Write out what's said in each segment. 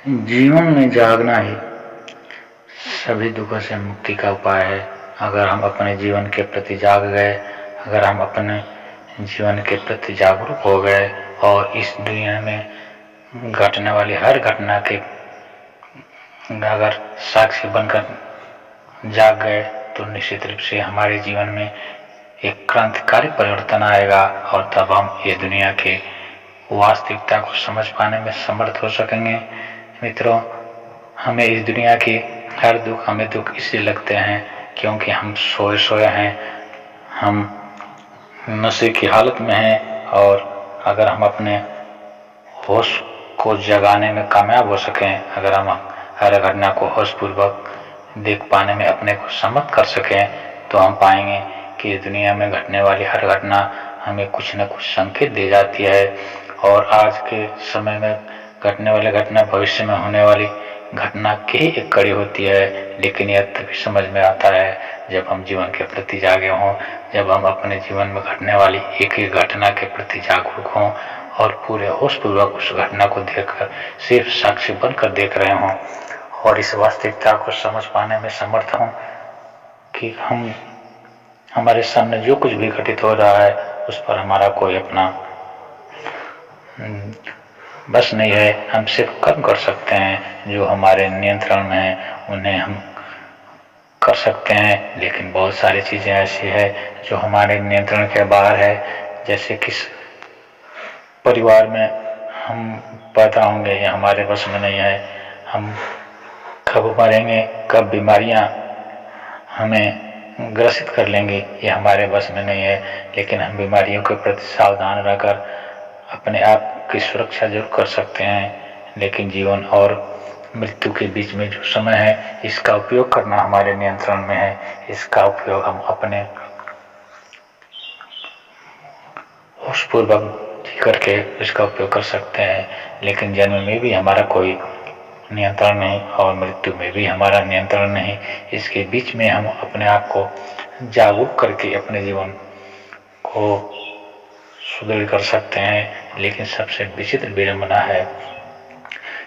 जीवन में जागना ही सभी दुखों से मुक्ति का उपाय है। अगर हम अपने जीवन के प्रति जाग गए, अगर हम अपने जीवन के प्रति जागरूक हो गए और इस दुनिया में घटने वाली हर घटना के अगर साक्षी बनकर जाग गए तो निश्चित रूप से हमारे जीवन में एक क्रांतिकारी परिवर्तन आएगा और तब हम ये दुनिया के वास्तविकता को समझ पाने में समर्थ हो सकेंगे। मित्रों, हमें इस दुनिया की हर दुख हमें दुख इसलिए लगते हैं क्योंकि हम सोए सोए हैं, हम नशे की हालत में हैं। और अगर हम अपने होश को जगाने में कामयाब हो सकें, अगर हम हर घटना को होशपूर्वक देख पाने में अपने को समर्थ कर सकें, तो हम पाएंगे कि दुनिया में घटने वाली हर घटना हमें कुछ न कुछ संकेत दे जाती है। और आज के समय में घटने वाली घटना भविष्य में होने वाली घटना की ही एक कड़ी होती है। लेकिन यह तभी समझ में आता है जब हम जीवन के प्रति जागे हों, जब हम अपने जीवन में घटने वाली एक एक घटना के प्रति जागरूक हों और पूरे होशपूर्वक उस घटना को देखकर सिर्फ साक्षी बनकर देख रहे हों और इस वास्तविकता को समझ पाने में समर्थ हों कि हम हमारे सामने जो कुछ भी घटित हो रहा है उस पर हमारा कोई अपना बस नहीं है। हम सिर्फ कर्म कर सकते हैं जो हमारे नियंत्रण में है, उन्हें हम कर सकते हैं। लेकिन बहुत सारी चीज़ें ऐसी है जो हमारे नियंत्रण के बाहर है। जैसे किस परिवार में हम पैदा होंगे ये हमारे बस में नहीं है। हम कब मरेंगे, कब बीमारियां हमें ग्रसित कर लेंगी ये हमारे बस में नहीं है। लेकिन हम बीमारियों के प्रति सावधान रहकर अपने आप की सुरक्षा जरूर कर सकते हैं। लेकिन जीवन और मृत्यु के बीच में जो समय है, इसका उपयोग करना हमारे नियंत्रण में है। इसका उपयोग हम अपने होशपूर्वक करके इसका उपयोग कर सकते हैं। लेकिन जन्म में भी हमारा कोई नियंत्रण नहीं और मृत्यु में भी हमारा नियंत्रण नहीं। इसके बीच में हम अपने आप को जागरूक करके अपने जीवन को सुदृढ़ कर सकते हैं। लेकिन सबसे विचित्र विडंबना है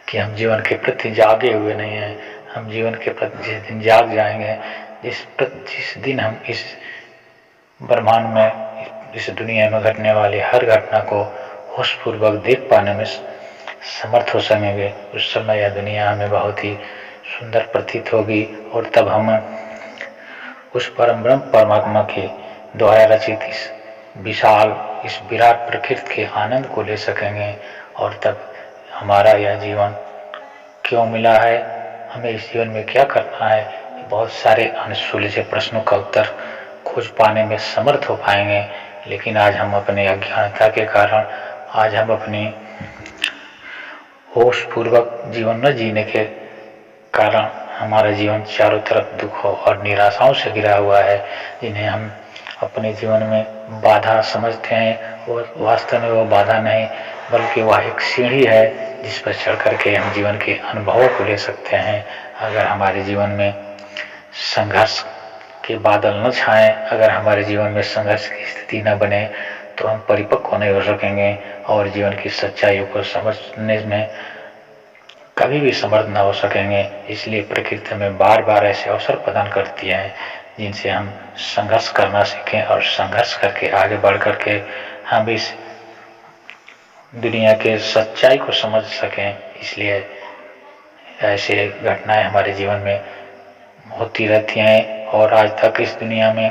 कि हम जीवन के प्रति जागे हुए नहीं हैं। हम जीवन के प्रति जिस दिन जाग जाएंगे, जिस दिन हम इस ब्रह्मांड में, इस दुनिया में घटने वाली हर घटना को होशपूर्वक देख पाने में समर्थ हो सकेंगे, उस समय यह दुनिया हमें बहुत ही सुंदर प्रतीत होगी। और तब हम उस परम ब्रह्म परमात्मा के द्वारा रचित इस विशाल, इस विराट प्रकृति के आनंद को ले सकेंगे। और तब हमारा यह जीवन क्यों मिला है, हमें इस जीवन में क्या करना है, बहुत सारे अनसुलझे प्रश्नों का उत्तर खोज पाने में समर्थ हो पाएंगे। लेकिन आज हम अपने अज्ञानता के कारण, आज हम अपनी होशपूर्वक जीवन न जीने के कारण हमारा जीवन चारों तरफ दुखों और निराशाओं से घिरा हुआ है, जिन्हें हम अपने जीवन में बाधा समझते हैं। और वास्तव में वो बाधा नहीं, बल्कि वह एक सीढ़ी है जिस पर चढ़ करके हम जीवन के अनुभवों को ले सकते हैं। अगर हमारे जीवन में संघर्ष के बादल न छाएं, अगर हमारे जीवन में संघर्ष की स्थिति न बने, तो हम परिपक्व नहीं हो सकेंगे और जीवन की सच्चाइयों को समझने में कभी भी समर्थ न हो सकेंगे। इसलिए प्रकृति हमें बार बार ऐसे अवसर प्रदान करती है जिनसे हम संघर्ष करना सीखें और संघर्ष करके आगे बढ़ करके हम इस दुनिया के सच्चाई को समझ सकें। इसलिए ऐसे घटनाएं हमारे जीवन में होती रहती हैं। और आज तक इस दुनिया में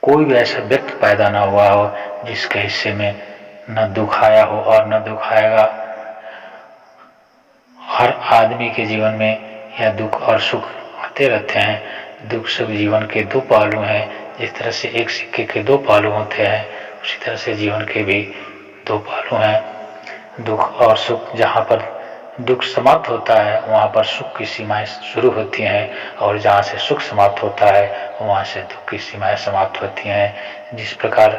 कोई भी ऐसा व्यक्ति पैदा ना हुआ हो जिसके हिस्से में न दुख आया हो और न दुख आएगा। हर आदमी के जीवन में यह दुख और सुख आते रहते हैं। दुख सुख जीवन के दो पहलू हैं। जिस तरह से एक सिक्के के दो पहलू होते हैं, उसी तरह से जीवन के भी दो पहलू हैं। दुख और सुख, जहाँ पर दुख समाप्त होता है वहाँ पर सुख की सीमाएं शुरू होती हैं, और जहाँ से सुख समाप्त होता है वहाँ से दुख की सीमाएं समाप्त होती हैं। जिस प्रकार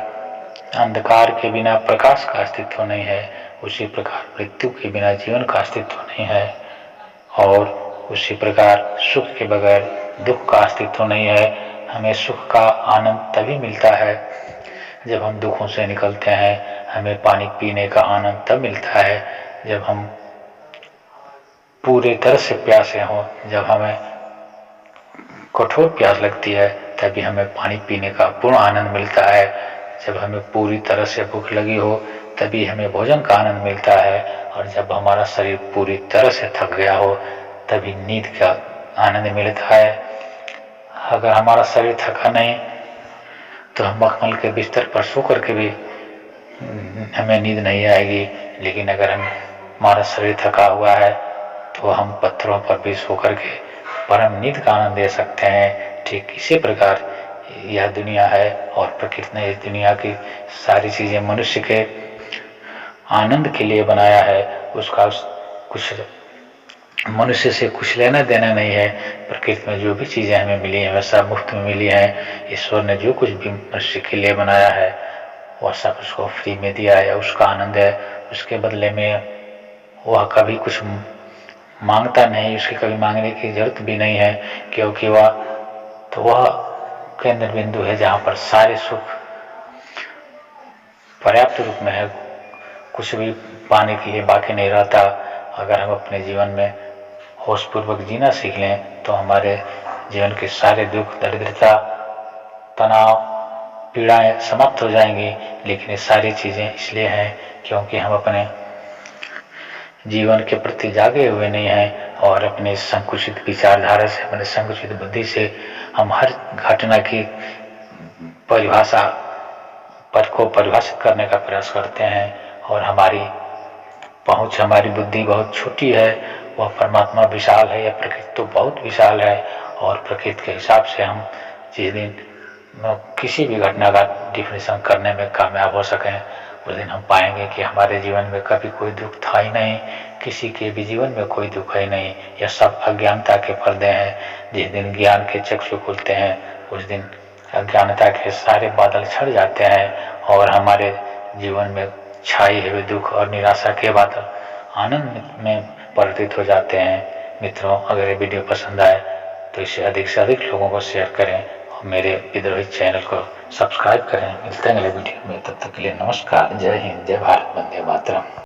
अंधकार के बिना प्रकाश का अस्तित्व नहीं है, उसी प्रकार मृत्यु के बिना जीवन का अस्तित्व नहीं है। और उसी प्रकार सुख के बगैर दुख का अस्तित्व नहीं है। हमें सुख का आनंद तभी मिलता है जब हम दुखों से निकलते हैं। हमें पानी पीने का आनंद तब मिलता है जब हम पूरी तरह से प्यासे हों। जब हमें कठोर प्यास लगती है तभी हमें पानी पीने का पूर्ण आनंद मिलता है। जब हमें पूरी तरह से भूख लगी हो तभी हमें भोजन का आनंद मिलता है। और जब हमारा शरीर पूरी तरह से थक गया हो तभी नींद का आनंद मिलता है। अगर हमारा शरीर थका नहीं तो हम मखमल के बिस्तर पर सो करके भी हमें नींद नहीं आएगी, लेकिन अगर हमारा शरीर थका हुआ है तो हम पत्थरों पर भी सो करके परम नींद का आनंद दे सकते हैं। ठीक इसी प्रकार यह दुनिया है और प्रकृति ने इस दुनिया की सारी चीजें मनुष्य के आनंद के लिए बनाया है। उसका कुछ मनुष्य से कुछ लेना देना नहीं है। प्रकृति में जो भी चीजें हमें मिली हैं वह सब मुफ्त में मिली हैं। ईश्वर ने जो कुछ भी मनुष्य के लिए बनाया है वह सब उसको फ्री में दिया है, उसका आनंद है। उसके बदले में वह कभी कुछ मांगता नहीं, उसके कभी मांगने की जरूरत भी नहीं है, क्योंकि वह केंद्र बिंदु है जहाँ पर सारे सुख पर्याप्त रूप में है। कुछ भी पाने के लिए बाकी नहीं रहता। अगर हम अपने जीवन में होशपूर्वक जीना सीख लें तो हमारे जीवन के सारे दुख, दरिद्रता, तनाव, पीड़ाएं समाप्त हो जाएंगी। लेकिन ये सारी चीजें इसलिए हैं क्योंकि हम अपने जीवन के प्रति जागे हुए नहीं हैं और अपने संकुचित विचारधारा से, अपने संकुचित बुद्धि से हम हर घटना की परिभाषा पद को परिभाषित करने का प्रयास करते हैं। और हमारी पहुंच, हमारी बुद्धि बहुत छोटी है। वह परमात्मा विशाल है, या प्रकृति तो बहुत विशाल है। और प्रकृति के हिसाब से हम जिस दिन किसी भी घटना का डिफिनेशन करने में कामयाब हो सकें उस दिन हम पाएंगे कि हमारे जीवन में कभी कोई दुख था ही नहीं, किसी के भी जीवन में कोई दुख ही नहीं। यह सब अज्ञानता के पर्दे हैं। जिस दिन ज्ञान के चक्षु खुलते हैं उस दिन अज्ञानता के सारे बादल छट जाते हैं और हमारे जीवन में छाई हुए दुख और निराशा के बादल आनंद में परिवर्तित हो जाते हैं। मित्रों, अगर ये वीडियो पसंद आए तो इसे अधिक से अधिक लोगों को शेयर करें और मेरे विद्रोही चैनल को सब्सक्राइब करें। मिलते हैं अगले वीडियो में, तब तक के लिए नमस्कार। जय हिंद, जय भारत, वंदे मातरम।